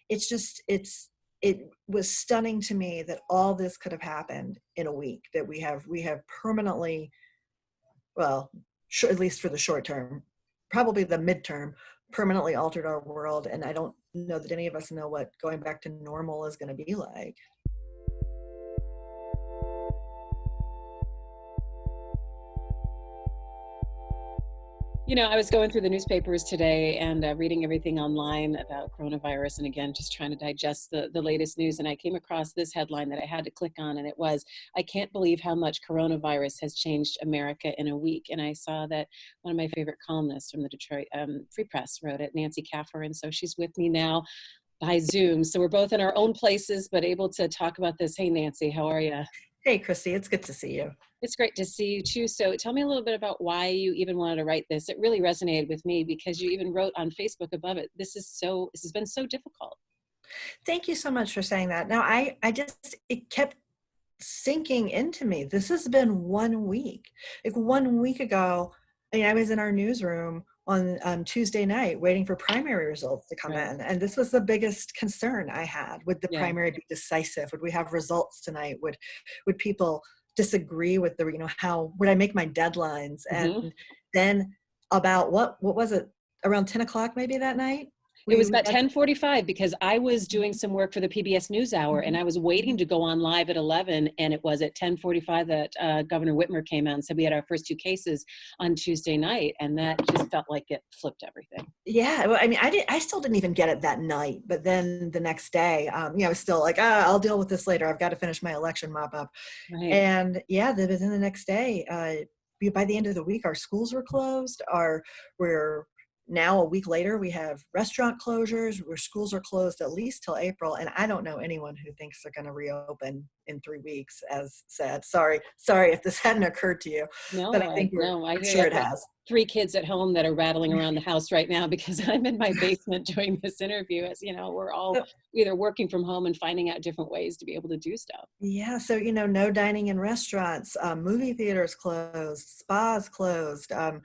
it was stunning to me that all this could have happened in a week, that we have permanently, well, at least for the short term, probably the midterm, permanently altered our world. And I don't know that any of us know what going back to normal is going to be like. I was going through the newspapers today and reading everything online about coronavirus, and again, just trying to digest the latest news. And I came across this headline that I had to click on, and it was, "I can't believe how much coronavirus has changed America in a week." And I saw that one of my favorite columnists from the Detroit Free Press wrote it, Nancy Kaffer, and so she's with me now by Zoom. So we're both in our own places, but able to talk about this. Hey, Nancy, how are you? Hey, Christy, it's good to see you. It's great to see you too. So tell me a little bit about why you even wanted to write this. It really resonated with me because you even wrote on Facebook above it, this has been so difficult. Thank you so much for saying that. Now, it kept sinking into me. This has been 1 week. Like 1 week ago, I was in our newsroom on Tuesday night waiting for primary results to come Right. in. And this was the biggest concern I had. Would the Yeah. primary be decisive? Would we have results tonight? Would people disagree with how would I make my deadlines? hmm And then about what was it, around 10 o'clock maybe that night? It was We about got 10:45 because I was doing some work for the PBS NewsHour and I was waiting to go on live at 11, and it was at 10:45 that Governor Whitmer came out and said we had our first two cases on Tuesday night, and that just felt like it flipped everything. Yeah, well, I still didn't even get it that night, but then the next day, I was still like, I'll deal with this later. I've got to finish my election mop up. Right. And yeah, then the next day, by the end of the week, our schools were closed. We're now a week later, we have restaurant closures where schools are closed at least till April. And I don't know anyone who thinks they're going to reopen in 3 weeks, as said. Sorry if this hadn't occurred to you, but I think I I'm hear you. sure I've it got has. three kids at home that are rattling around the house right now because I'm in my basement doing this interview. As you know, we're all either working from home and finding out different ways to be able to do stuff. Yeah, so no dining in restaurants, movie theaters closed, spas closed, uh,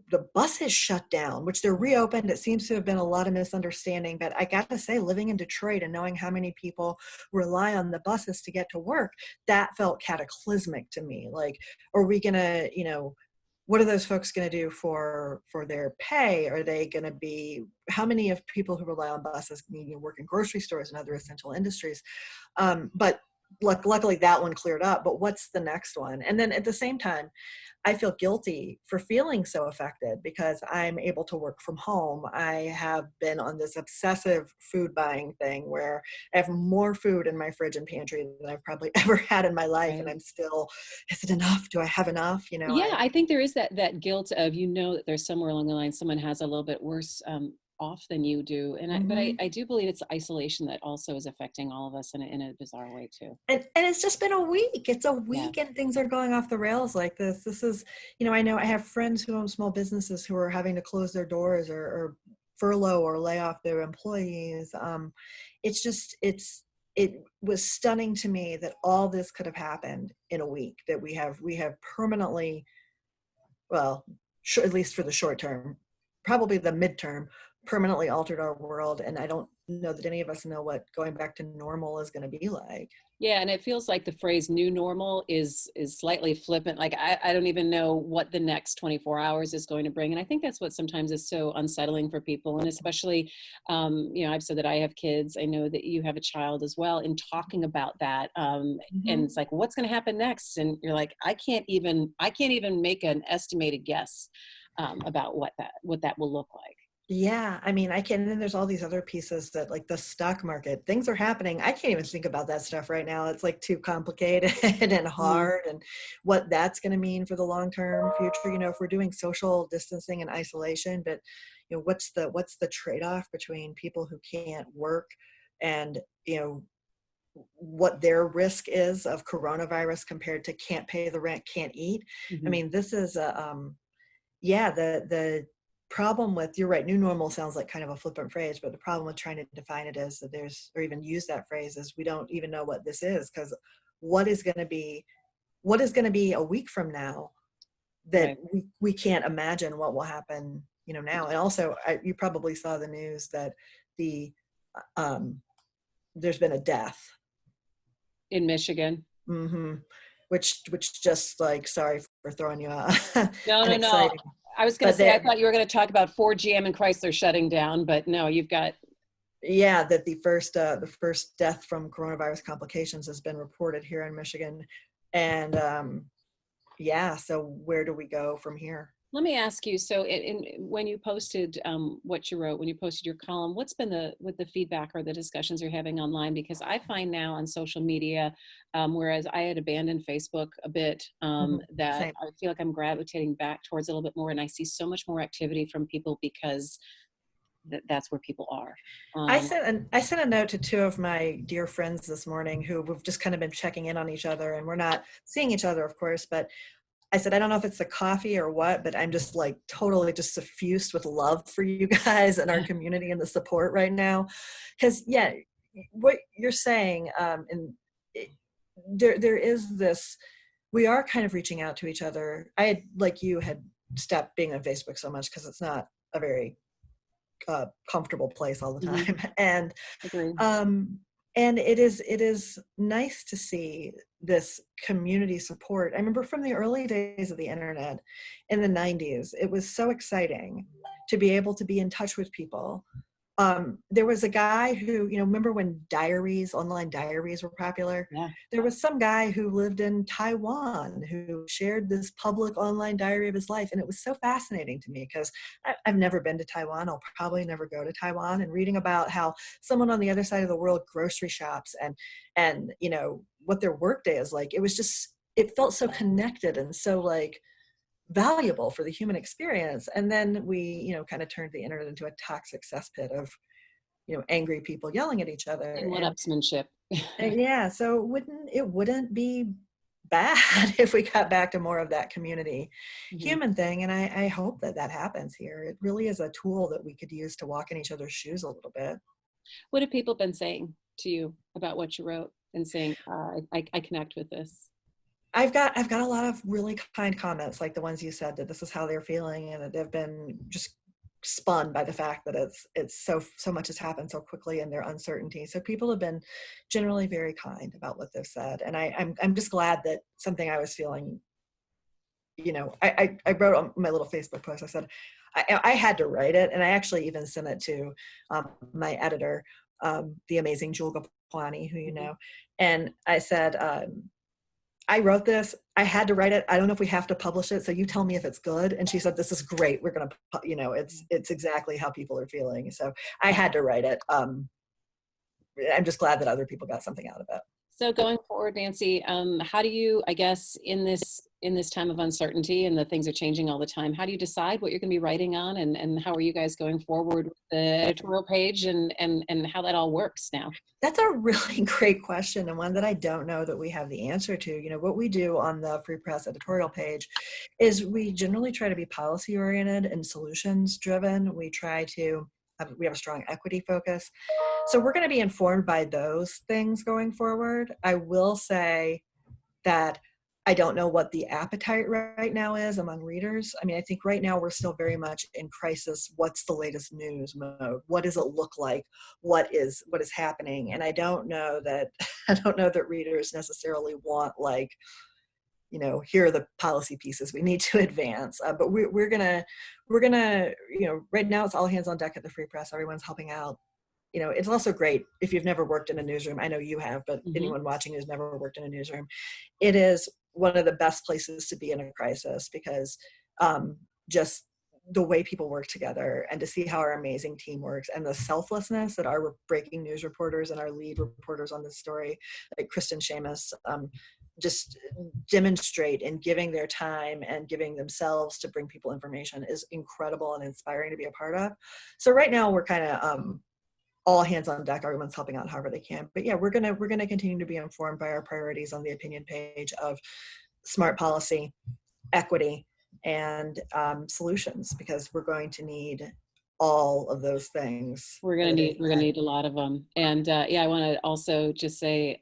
the buses shut down, which they're reopened. It seems to have been a lot of misunderstanding, but I got to say, living in Detroit and knowing how many people rely on the buses to get to work, that felt cataclysmic to me. Like, are we gonna, what are those folks going to do for their pay? Are they going to be, how many of people who rely on buses need to work in grocery stores and other essential industries? But luckily that one cleared up. But what's the next one? And then at the same time, I feel guilty for feeling so affected because I'm able to work from home. I have been on this obsessive food buying thing where I have more food in my fridge and pantry than I've probably ever had in my life. And Right. I'm still, is it enough? Do I have enough? Yeah, I think there is that guilt of that there's somewhere along the line someone has a little bit worse off than you do, and Mhm. I do believe it's isolation that also is affecting all of us in a bizarre way too. And it's just been a week. It's a Yeah. week and things are going off the rails like this. This is, I know I have friends who own small businesses who are having to close their doors or furlough or lay off their employees. It was stunning to me that all this could have happened in a week, that we have permanently, well, at least for the short term, probably the midterm, permanently altered our world. And I don't know that any of us know what going back to normal is going to be like. Yeah, and it feels like the phrase "new normal" is slightly flippant. Like I don't even know what the next 24 hours is going to bring, and I think that's what sometimes is so unsettling for people. And especially, I've said that I have kids. I know that you have a child as well. In talking about that, and Mhm. it's like, what's going to happen next? And you're like, I can't even make an estimated guess about what that will look like. Yeah, I can, and then there's all these other pieces that, like the stock market, things are happening. I can't even think about that stuff right now. It's like too complicated and Mhm. hard, and what that's going to mean for the long-term future. If we're doing social distancing and isolation, but what's the trade-off between people who can't work and what their risk is of coronavirus compared to can't pay the rent, can't eat. Mhm. This is yeah, the problem with, you're right, new normal sounds like kind of a flippant phrase, but the problem with trying to define it is that or even use that phrase, is we don't even know what this is, because what is going to be what is going to be a week from now that Right. we can't imagine what will happen now. And also, you probably saw the news that the there's been a death in Michigan. hmm which just like, sorry for throwing you out No, and no, no. exciting, I was going to but say, I there, thought you were going to talk about Ford, GM, and Chrysler shutting down, but no, you've got. yeah, that the first death from coronavirus complications has been reported here in Michigan, and yeah, so where do we go from here? Let me ask you. So, when you posted what you wrote, when you posted your column, what's been the feedback or the discussions you're having online? Because I find now on social media, whereas I had abandoned Facebook a bit, that Same. I feel like I'm gravitating back towards a little bit more, and I see so much more activity from people because that's where people are. I sent a note to two of my dear friends this morning who we've just kind of been checking in on each other, and we're not seeing each other, of course, but I said, I don't know if it's the coffee or what, but I'm just like totally just suffused with love for you guys and our community and the support right now. Because yeah, what you're saying, and it, there is this, we are kind of reaching out to each other. I had, like you, had stopped being on Facebook so much because it's not a very comfortable place all the Mm-hmm. time. And Agree. um, and it is nice to see this community support. I remember from the early days of the internet in the 90s, it was so exciting to be able to be in touch with people. There was a guy who, remember when online diaries were popular? Yeah. There was some guy who lived in Taiwan who shared this public online diary of his life. And it was so fascinating to me because I've never been to Taiwan. I'll probably never go to Taiwan. And reading about how someone on the other side of the world grocery shops and what their workday is like, it felt so connected and so like valuable for the human experience. And then we kind of turned the internet into a toxic cesspit of angry people yelling at each other. And one-upsmanship. And yeah, so it wouldn't be bad if we got back to more of that community Mm-hmm. human thing. And I hope that happens here. It really is a tool that we could use to walk in each other's shoes a little bit. What have people been saying to you about what you wrote and saying, I connect with this? I've got a lot of really kind comments, like the ones you said, that this is how they're feeling, and that they've been just spun by the fact that it's so much has happened so quickly and their uncertainty. So people have been generally very kind about what they've said, and I'm just glad that something I was feeling. I wrote on my little Facebook post. I said I had to write it, and I actually even sent it to my editor, the amazing Jewel Gapwani, who you know, and I said. I wrote this. I had to write it. I don't know if we have to publish it. So you tell me if it's good. And she said, this is great. We're going to, it's exactly how people are feeling. So I had to write it. I'm just glad that other people got something out of it. So going forward, Nancy, how do you, I guess, in this time of uncertainty and the things are changing all the time, how do you decide what you're going to be writing on, and how are you guys going forward with the editorial page and how that all works now? That's a really great question, and one that I don't know that we have the answer to. What we do on the Free Press editorial page is we generally try to be policy oriented and solutions driven. We have a strong equity focus. So we're going to be informed by those things going forward. I will say that I don't know what the appetite right now is among readers. I mean, I think right now we're still very much in crisis. What's the latest news mode? What does it look like? What is happening? And I don't know that readers necessarily want, like, here are the policy pieces we need to advance. But we're gonna, right now it's all hands on deck at the Free Press. Everyone's helping out. It's also great if you've never worked in a newsroom. I know you have, but anyone watching who's never worked in a newsroom, it is one of the best places to be in a crisis, because just the way people work together, and to see how our amazing team works, and the selflessness that our breaking news reporters and our lead reporters on this story, like Kristen Seamus, just demonstrate in giving their time and giving themselves to bring people information, is incredible and inspiring to be a part of. So right now we're kind of all hands on deck. Everyone's helping out however they can. But yeah, we're gonna continue to be informed by our priorities on the opinion page of smart policy, equity, and solutions, because we're going to need all of those things We're gonna that they need we're gonna say. need a lot of them. And yeah, I want to also just say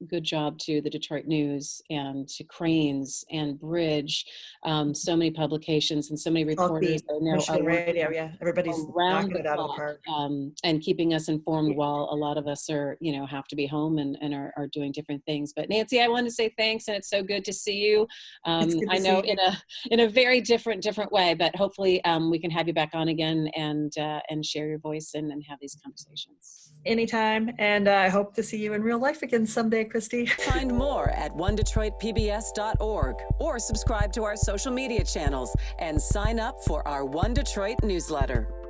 good job to the Detroit News and to Cranes and Bridge. So many publications and so many Talk reporters Beat, I know are Michigan working Radio, yeah, everybody's around knocking the it out of the clock, park. and keeping us informed while a lot of us are, have to be home and are doing different things. But Nancy, I want to say thanks, and it's so good to see you. It's good to I know see you in a very different way, but hopefully we can have you back on again and share your voice and have these conversations. anytime, and I hope to see you in real life again someday, Christy. Find more at onedetroitpbs.org or subscribe to our social media channels and sign up for our One Detroit newsletter.